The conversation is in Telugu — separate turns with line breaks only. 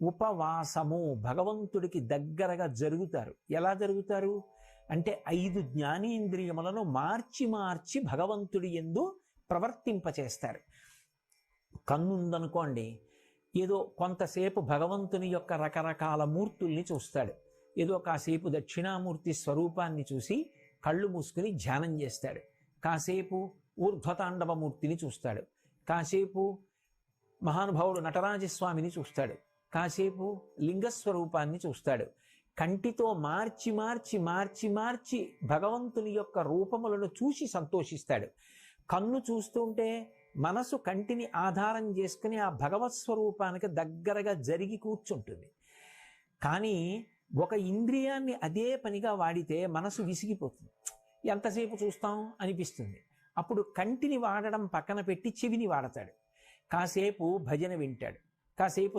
ఉపవాసము, భగవంతుడికి దగ్గరగా జరుగుతారు. ఎలా జరుగుతారు అంటే 5 జ్ఞానేంద్రియములను మార్చి మార్చి భగవంతుడి యందు ప్రవర్తింపచేస్తారు. కన్నుందనుకోండి, ఏదో కొంతసేపు భగవంతుని యొక్క రకరకాల మూర్తుల్ని చూస్తాడు. ఏదో కాసేపు దక్షిణామూర్తి స్వరూపాన్ని చూసి కళ్ళు మూసుకుని ధ్యానం చేస్తాడు. కాసేపు ఊర్ధ్వతాండవమూర్తిని చూస్తాడు. కాసేపు మహానుభావుడు నటరాజస్వామిని చూస్తాడు. కాసేపు లింగస్వరూపాన్ని చూస్తాడు. కంటితో మార్చి మార్చి మార్చి మార్చి భగవంతుని యొక్క రూపములను చూసి సంతోషిస్తాడు. కన్ను చూస్తుంటే మనసు కంటిని ఆధారం చేసుకుని ఆ భగవత్ స్వరూపానికి దగ్గరగా జరిగి కూర్చుంటుంది. కానీ ఒక ఇంద్రియాన్ని అదే పనిగా వాడితే మనసు విసిగిపోతుంది. ఎంతసేపు చూస్తాం అనిపిస్తుంది. అప్పుడు కంటిని వాడడం పక్కన పెట్టి చెవిని వాడతాడు. కాసేపు భజన వింటాడు, కాసేపు